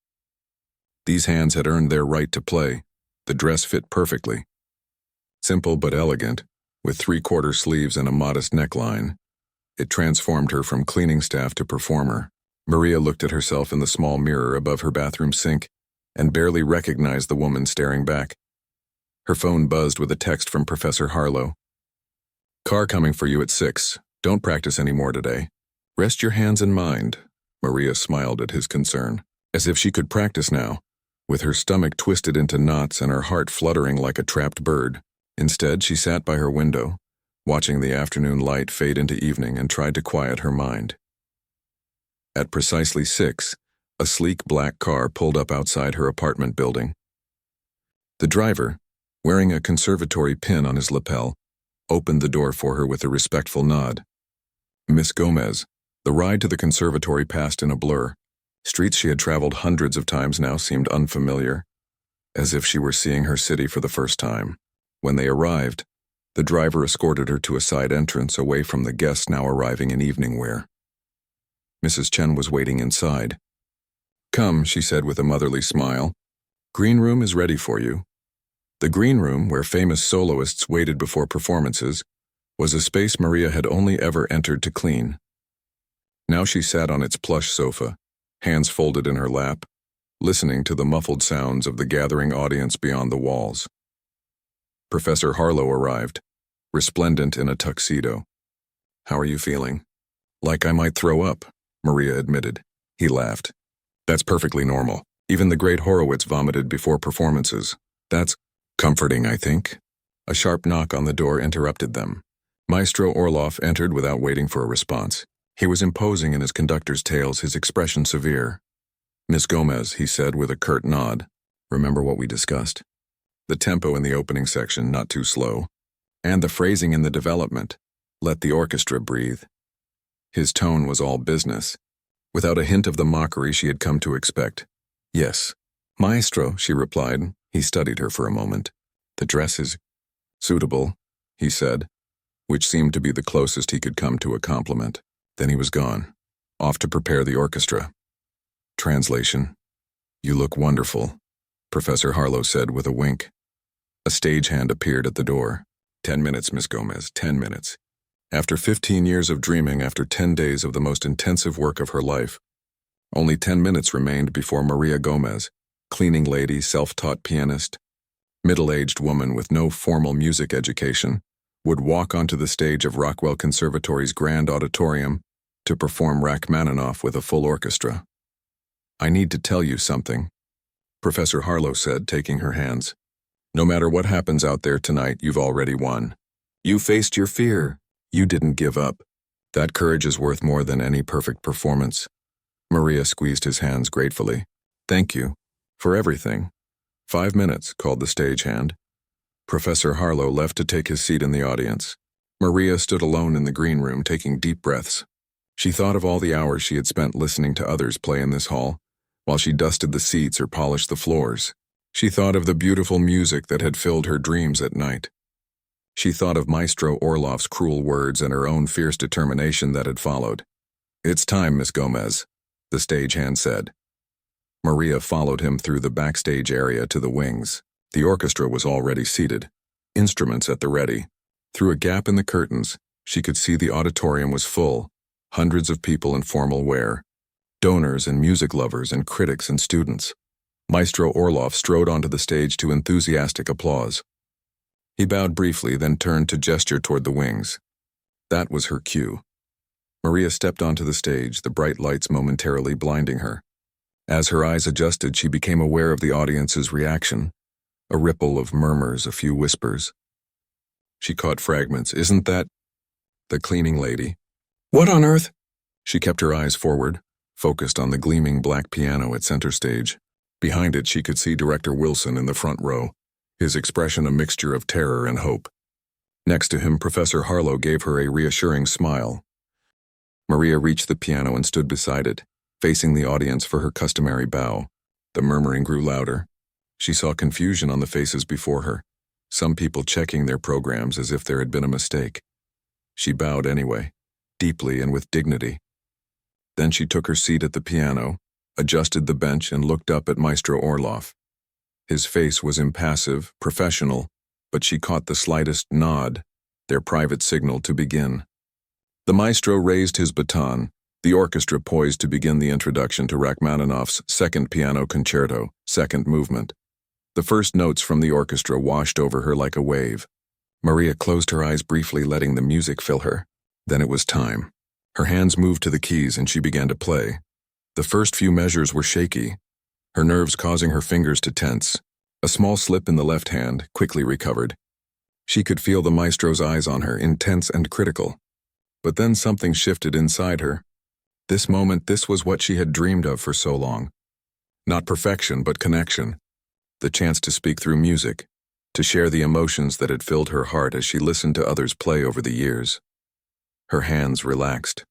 These hands had earned their right to play. The dress fit perfectly. Simple but elegant, with three-quarter sleeves and a modest neckline, it transformed her from cleaning staff to performer. Maria looked at herself in the small mirror above her bathroom sink and barely recognized the woman staring back. Her phone buzzed with a text from Professor Harlow. "Car coming for you at 6. Don't practice any more today. Rest your hands and mind." Maria smiled at his concern, as if she could practice now, with her stomach twisted into knots and her heart fluttering like a trapped bird. Instead, she sat by her window, watching the afternoon light fade into evening, and tried to quiet her mind. At precisely 6, a sleek black car pulled up outside her apartment building. The driver, wearing a conservatory pin on his lapel, opened the door for her with a respectful nod. Miss Gomez. The ride to the conservatory passed in a blur. Streets she had traveled hundreds of times now seemed unfamiliar, as if she were seeing her city for the first time. When they arrived, the driver escorted her to a side entrance away from the guests now arriving in evening wear. Mrs. Chen was waiting inside. "Come," she said with a motherly smile. "Green room is ready for you." The green room, where famous soloists waited before performances, was a space Maria had only ever entered to clean. Now she sat on its plush sofa, hands folded in her lap, listening to the muffled sounds of the gathering audience beyond the walls. Professor Harlow arrived, resplendent in a tuxedo. "How are you feeling?" "Like I might throw up," Maria admitted. He laughed. "That's perfectly normal. Even the great Horowitz vomited before performances. That's comforting, I think." A sharp knock on the door interrupted them. Maestro Orloff entered without waiting for a response. He was imposing in his conductor's tales, his expression severe. "Miss Gomez," he said with a curt nod. "Remember what we discussed? The tempo in the opening section, not too slow. And the phrasing in the development. Let the orchestra breathe." His tone was all business, without a hint of the mockery she had come to expect. "Yes, Maestro," she replied. He studied her for a moment. "The dress is suitable," he said, which seemed to be the closest he could come to a compliment. Then he was gone, off to prepare the orchestra. Translation: "You look wonderful," Professor Harlow said with a wink. A stagehand appeared at the door. 10 minutes, Miss Gomez, 10 minutes. After 15 years of dreaming, after 10 days of the most intensive work of her life, only 10 minutes remained before Maria Gomez, cleaning lady, self-taught pianist, middle-aged woman with no formal music education, would walk onto the stage of Rockwell Conservatory's grand auditorium to perform Rachmaninoff with a full orchestra. "I need to tell you something," Professor Harlow said, taking her hands. "No matter what happens out there tonight, you've already won. You faced your fear. You didn't give up. That courage is worth more than any perfect performance." Maria squeezed his hands gratefully. "Thank you. For everything." 5 minutes, called the stagehand. Professor Harlow left to take his seat in the audience. Maria stood alone in the green room, taking deep breaths. She thought of all the hours she had spent listening to others play in this hall, while she dusted the seats or polished the floors. She thought of the beautiful music that had filled her dreams at night. She thought of Maestro Orloff's cruel words and her own fierce determination that had followed. "It's time, Miss Gomez," the stagehand said. Maria followed him through the backstage area to the wings. The orchestra was already seated, instruments at the ready. Through a gap in the curtains, she could see the auditorium was full, hundreds of people in formal wear, donors and music lovers and critics and students. Maestro Orloff strode onto the stage to enthusiastic applause. He bowed briefly, then turned to gesture toward the wings. That was her cue. Maria stepped onto the stage, the bright lights momentarily blinding her. As her eyes adjusted, she became aware of the audience's reaction. A ripple of murmurs, a few whispers. She caught fragments. "Isn't that the cleaning lady?" "What on earth?" She kept her eyes forward, focused on the gleaming black piano at center stage. Behind it, she could see Director Wilson in the front row, his expression a mixture of terror and hope. Next to him, Professor Harlow gave her a reassuring smile. Maria reached the piano and stood beside it, facing the audience for her customary bow. The murmuring grew louder. She saw confusion on the faces before her. some people checking their programs as if there had been a mistake. She bowed anyway, deeply and with dignity. Then she took her seat at the piano, adjusted the bench, and looked up at Maestro Orloff. His face was impassive, professional, but she caught the slightest nod, their private signal to begin. The maestro raised his baton, the orchestra poised to begin the introduction to Rachmaninoff's Second Piano Concerto, second movement. The first notes from the orchestra washed over her like a wave. Maria closed her eyes briefly, letting the music fill her. Then it was time. Her hands moved to the keys and she began to play. The first few measures were shaky, her nerves causing her fingers to tense. A small slip in the left hand, quickly recovered. She could feel the maestro's eyes on her, intense and critical. But then something shifted inside her. This moment, this was what she had dreamed of for so long. Not perfection, but connection. The chance to speak through music, to share the emotions that had filled her heart as she listened to others play over the years. Her hands relaxed.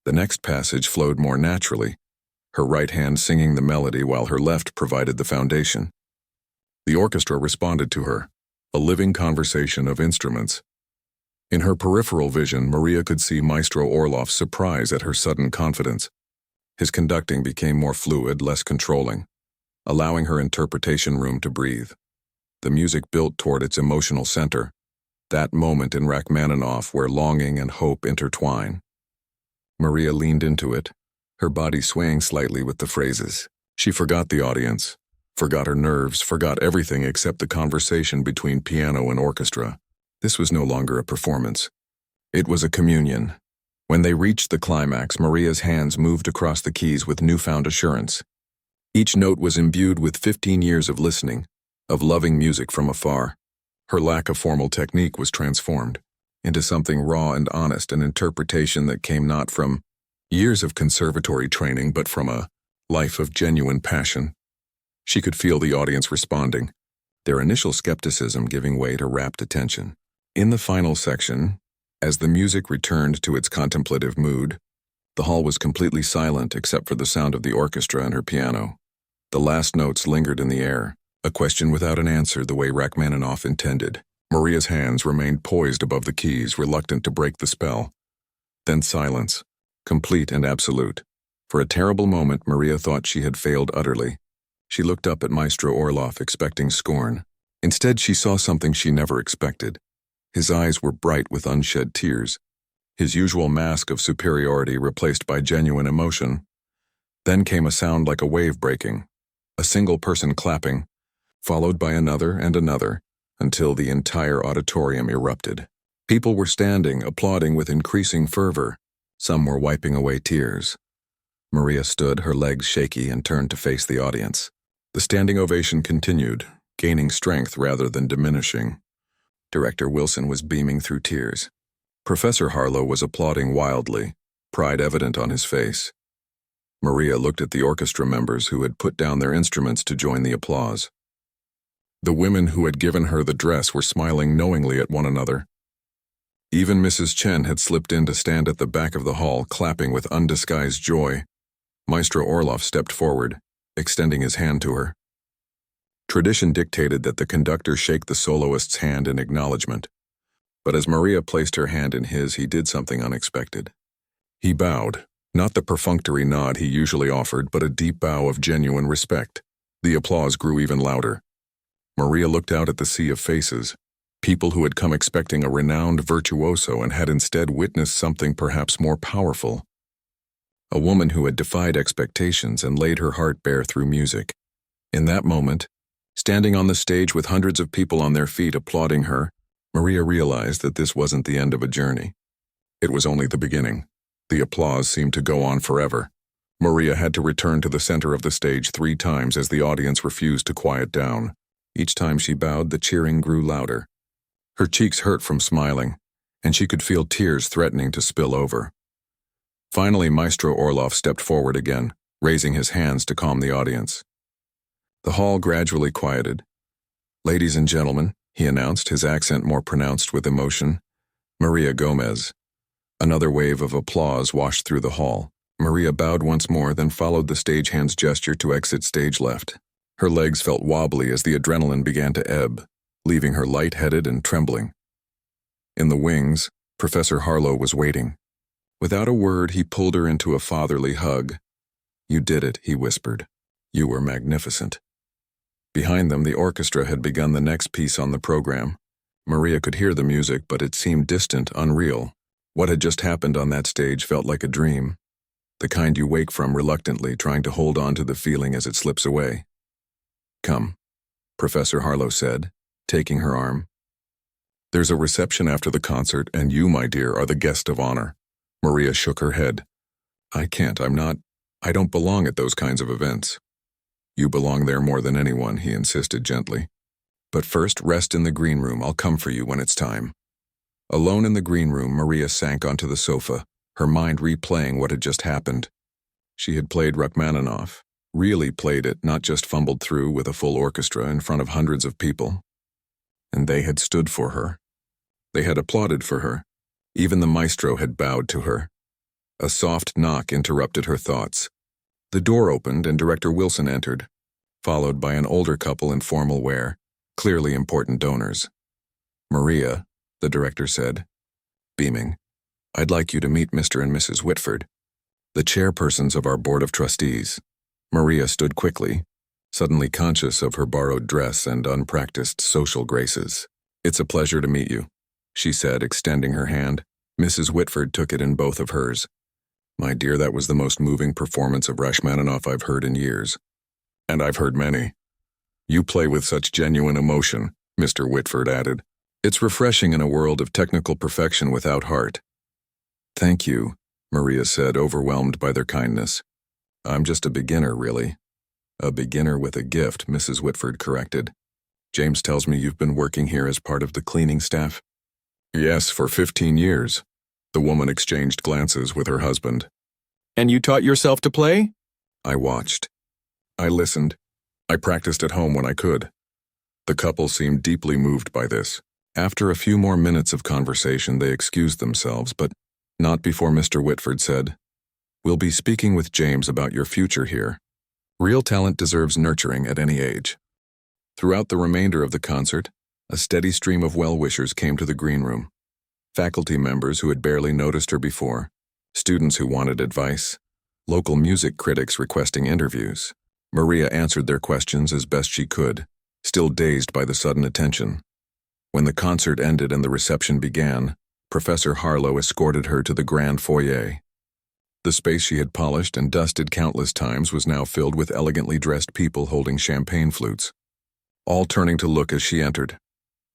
The next passage flowed more naturally, her right hand singing the melody while her left provided the foundation. The orchestra responded to her, a living conversation of instruments. In her peripheral vision, Maria could see Maestro Orloff's surprise at her sudden confidence. His conducting became more fluid, less controlling, allowing her interpretation room to breathe. The music built toward its emotional center, that moment in Rachmaninoff where longing and hope intertwine. Maria leaned into it, her body swaying slightly with the phrases. She forgot the audience, forgot her nerves, forgot everything except the conversation between piano and orchestra. This was no longer a performance. It was a communion. When they reached the climax, Maria's hands moved across the keys with newfound assurance. Each note was imbued with 15 years of listening, of loving music from afar. Her lack of formal technique was transformed into something raw and honest, an interpretation that came not from years of conservatory training but from a life of genuine passion. She could feel the audience responding, their initial skepticism giving way to rapt attention. In the final section, as the music returned to its contemplative mood, the hall was completely silent except for the sound of the orchestra and her piano. The last notes lingered in the air, a question without an answer the way Rachmaninoff intended. Maria's hands remained poised above the keys, reluctant to break the spell. Then silence, complete and absolute. For a terrible moment, Maria thought she had failed utterly. She looked up at Maestro Orloff, expecting scorn. Instead, she saw something she never expected. His eyes were bright with unshed tears, his usual mask of superiority replaced by genuine emotion. Then came a sound like a wave breaking, a single person clapping, followed by another and another, until the entire auditorium erupted. People were standing, applauding with increasing fervor. Some were wiping away tears. Maria stood, her legs shaky, and turned to face the audience. The standing ovation continued, gaining strength rather than diminishing. Director Wilson was beaming through tears. Professor Harlow was applauding wildly, pride evident on his face. Maria looked at the orchestra members who had put down their instruments to join the applause. The women who had given her the dress were smiling knowingly at one another. Even Mrs. Chen had slipped in to stand at the back of the hall, clapping with undisguised joy. Maestro Orloff stepped forward, extending his hand to her. Tradition dictated that the conductor shake the soloist's hand in acknowledgement. But as Maria placed her hand in his, he did something unexpected. He bowed, not the perfunctory nod he usually offered, but a deep bow of genuine respect. The applause grew even louder. Maria looked out at the sea of faces, people who had come expecting a renowned virtuoso and had instead witnessed something perhaps more powerful. A woman who had defied expectations and laid her heart bare through music. In that moment, standing on the stage with hundreds of people on their feet applauding her, Maria realized that this wasn't the end of a journey. It was only the beginning. The applause seemed to go on forever. Maria had to return to the center of the stage 3 times as the audience refused to quiet down. Each time she bowed, the cheering grew louder. Her cheeks hurt from smiling, and she could feel tears threatening to spill over. Finally, Maestro Orloff stepped forward again, raising his hands to calm the audience. The hall gradually quieted. "Ladies and gentlemen," he announced, his accent more pronounced with emotion, "Maria Gomez." Another wave of applause washed through the hall. Maria bowed once more, then followed the stagehand's gesture to exit stage left. Her legs felt wobbly as the adrenaline began to ebb. leaving her light-headed and trembling. In the wings, Professor Harlow was waiting. Without a word, he pulled her into a fatherly hug. "You did it," he whispered. "You were magnificent." Behind them, the orchestra had begun the next piece on the program. Maria could hear the music, but it seemed distant, unreal. What had just happened on that stage felt like a dream, the kind you wake from reluctantly, trying to hold on to the feeling as it slips away. "Come," Professor Harlow said, taking her arm. "There's a reception after the concert, and you, my dear, are the guest of honor." Maria shook her head. I don't belong at those kinds of events." "You belong there more than anyone," he insisted gently. "But first, rest in the green room. I'll come for you when it's time." Alone in the green room, Maria sank onto the sofa, her mind replaying what had just happened. She had played Rachmaninoff, really played it, not just fumbled through with a full orchestra in front of hundreds of people. And they had stood for her. They had applauded for her. Even the maestro had bowed to her. A soft knock interrupted her thoughts. The door opened and Director Wilson entered, followed by an older couple in formal wear, clearly important donors. "Maria," the director said, beaming, "I'd like you to meet Mr. and Mrs. Whitford, the chairpersons of our board of trustees." Maria stood quickly, suddenly conscious of her borrowed dress and unpracticed social graces. "It's a pleasure to meet you," she said, extending her hand. Mrs. Whitford took it in both of hers. "My dear, that was the most moving performance of Rachmaninoff I've heard in years. And I've heard many. You play with such genuine emotion," Mr. Whitford added. "It's refreshing in a world of technical perfection without heart." "Thank you," Maria said, overwhelmed by their kindness. "I'm just a beginner, really." "A beginner with a gift," Mrs. Whitford corrected. "James tells me you've been working here as part of the cleaning staff." "Yes, for 15 years. The woman exchanged glances with her husband. "And you taught yourself to play?" "I watched. I listened. I practiced at home when I could." The couple seemed deeply moved by this. After a few more minutes of conversation, they excused themselves, but not before Mr. Whitford said, "We'll be speaking with James about your future here. Real talent deserves nurturing at any age." Throughout the remainder of the concert, a steady stream of well-wishers came to the green room. Faculty members who had barely noticed her before, students who wanted advice, local music critics requesting interviews. Maria answered their questions as best she could, still dazed by the sudden attention. When the concert ended and the reception began, Professor Harlow escorted her to the grand foyer. The space she had polished and dusted countless times was now filled with elegantly dressed people holding champagne flutes, all turning to look as she entered.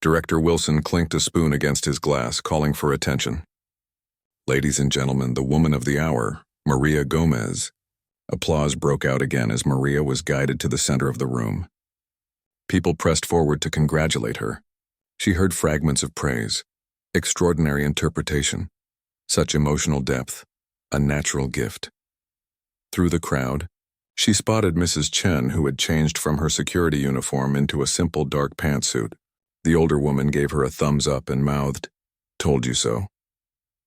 Director Wilson clinked a spoon against his glass, calling for attention. "Ladies and gentlemen, the woman of the hour, Maria Gomez." Applause broke out again as Maria was guided to the center of the room. People pressed forward to congratulate her. She heard fragments of praise, extraordinary interpretation, such emotional depth, a natural gift. Through the crowd, she spotted Mrs. Chen, who had changed from her security uniform into a simple dark pantsuit. The older woman gave her a thumbs up and mouthed, "Told you so."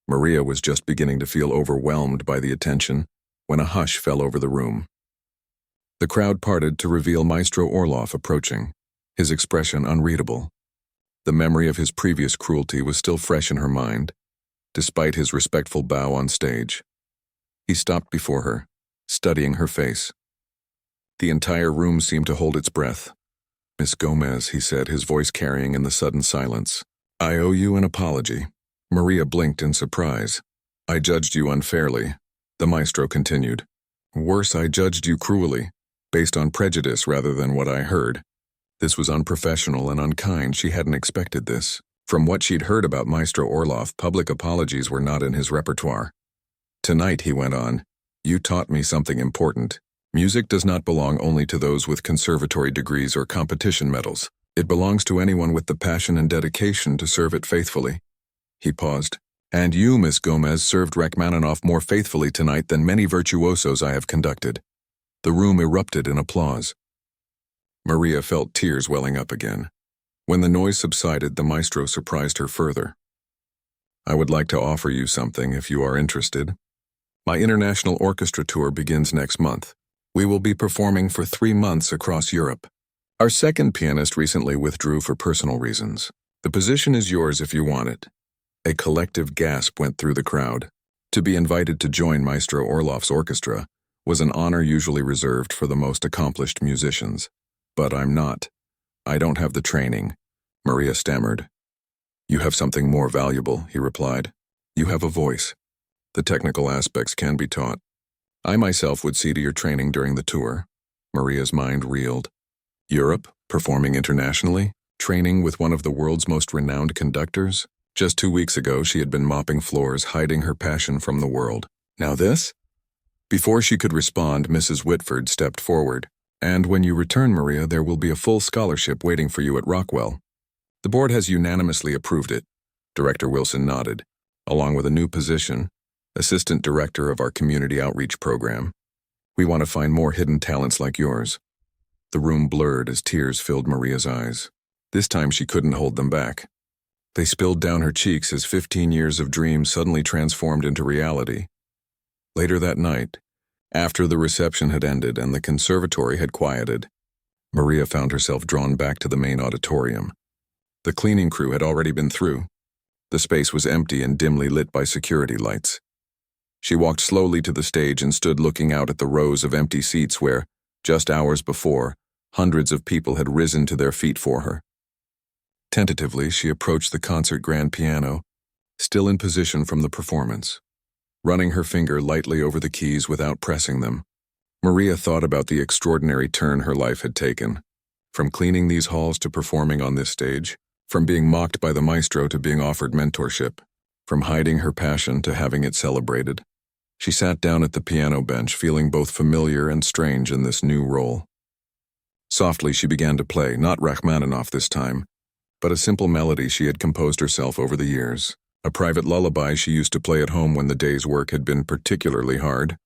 Maria was just beginning to feel overwhelmed by the attention when a hush fell over the room. The crowd parted to reveal Maestro Orloff approaching, his expression unreadable. The memory of his previous cruelty was still fresh in her mind, despite his respectful bow on stage. He stopped before her, studying her face. The entire room seemed to hold its breath. "Miss Gomez," he said, his voice carrying in the sudden silence. "I owe you an apology." Maria blinked in surprise. "I judged you unfairly," the maestro continued. "Worse, I judged you cruelly, based on prejudice rather than what I heard. This was unprofessional and unkind. She hadn't expected this. From what she'd heard about Maestro Orloff, public apologies were not in his repertoire. Tonight," he went on, "you taught me something important. Music does not belong only to those with conservatory degrees or competition medals. It belongs to anyone with the passion and dedication to serve it faithfully." He paused. "And you, Miss Gomez, served Rachmaninoff more faithfully tonight than many virtuosos I have conducted." The room erupted in applause. Maria felt tears welling up again. When the noise subsided, the maestro surprised her further. "I would like to offer you something if you are interested. My international orchestra tour begins next month. We will be performing for 3 months across Europe. Our second pianist recently withdrew for personal reasons. The position is yours if you want it. A collective gasp went through the crowd. To be invited to join Maestro Orloff's orchestra was an honor usually reserved for the most accomplished musicians. But I'm not. I don't have the training, Maria stammered. You have something more valuable, he replied. You have a voice. The technical aspects can be taught. I myself would see to your training during the tour. Maria's mind reeled. Europe, performing internationally, training with one of the world's most renowned conductors? Just 2 weeks ago, she had been mopping floors, hiding her passion from the world. Now this? Before she could respond, Mrs. Whitford stepped forward. And when you return, Maria, there will be a full scholarship waiting for you at Rockwell. The board has unanimously approved it. Director Wilson nodded, along with a new position, Assistant Director of our Community Outreach Program. We want to find more hidden talents like yours. The room blurred as tears filled Maria's eyes. This time she couldn't hold them back. They spilled down her cheeks as 15 years of dreams suddenly transformed into reality. Later that night, after the reception had ended and the conservatory had quieted, Maria found herself drawn back to the main auditorium. The cleaning crew had already been through. The space was empty and dimly lit by security lights. She walked slowly to the stage and stood looking out at the rows of empty seats where, just hours before, hundreds of people had risen to their feet for her. Tentatively, she approached the concert grand piano, still in position from the performance. Running her finger lightly over the keys without pressing them, Maria thought about the extraordinary turn her life had taken. From cleaning these halls to performing on this stage, from being mocked by the maestro to being offered mentorship, from hiding her passion to having it celebrated. She sat down at the piano bench, feeling both familiar and strange in this new role. Softly she began to play, not Rachmaninoff this time, but a simple melody she had composed herself over the years, a private lullaby she used to play at home when the day's work had been particularly hard.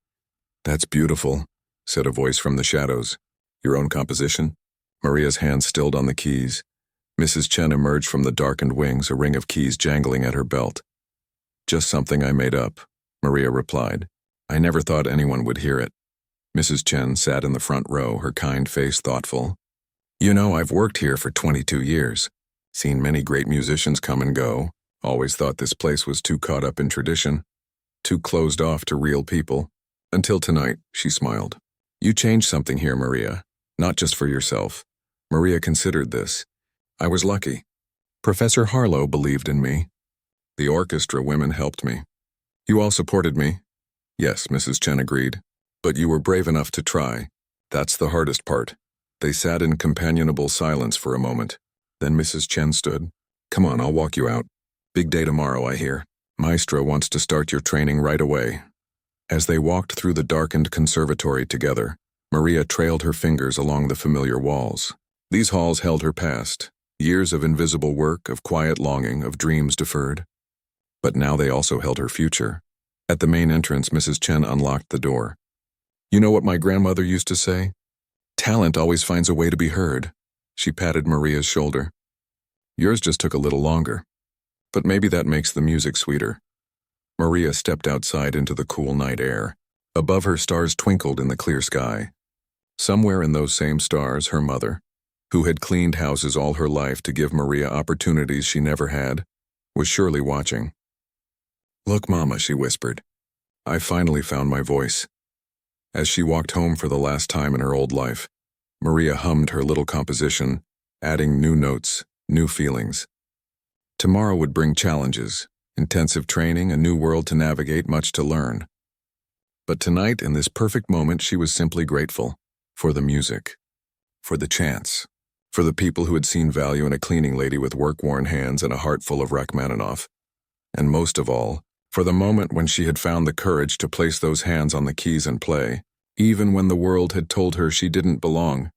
That's beautiful, said a voice from the shadows. Your own composition? Maria's hand stilled on the keys. Mrs. Chen emerged from the darkened wings, a ring of keys jangling at her belt. Just something I made up, Maria replied. I never thought anyone would hear it. Mrs. Chen sat in the front row, her kind face thoughtful. You know, I've worked here for 22 years. Seen many great musicians come and go. Always thought this place was too caught up in tradition, too closed off to real people. Until tonight, she smiled. You changed something here, Maria. Not just for yourself. Maria considered this. I was lucky. Professor Harlow believed in me. The orchestra women helped me. You all supported me. Yes, Mrs. Chen agreed. But you were brave enough to try. That's the hardest part. They sat in companionable silence for a moment. Then Mrs. Chen stood. Come on, I'll walk you out. Big day tomorrow, I hear. Maestro wants to start your training right away. As they walked through the darkened conservatory together, Maria trailed her fingers along the familiar walls. These halls held her past, years of invisible work, of quiet longing, of dreams deferred. But now they also held her future. At the main entrance, Mrs. Chen unlocked the door. You know what my grandmother used to say? Talent always finds a way to be heard. She patted Maria's shoulder. Yours just took a little longer. But maybe that makes the music sweeter. Maria stepped outside into the cool night air. Above her, stars twinkled in the clear sky. Somewhere in those same stars, her mother, who had cleaned houses all her life to give Maria opportunities she never had, was surely watching. Look, Mama, she whispered. I finally found my voice. As she walked home for the last time in her old life, Maria hummed her little composition, adding new notes, new feelings. Tomorrow would bring challenges, intensive training, a new world to navigate, much to learn. But tonight, in this perfect moment, she was simply grateful for the music, for the chance, for the people who had seen value in a cleaning lady with work-worn hands and a heart full of Rachmaninoff, and most of all, for the moment when she had found the courage to place those hands on the keys and play, even when the world had told her she didn't belong.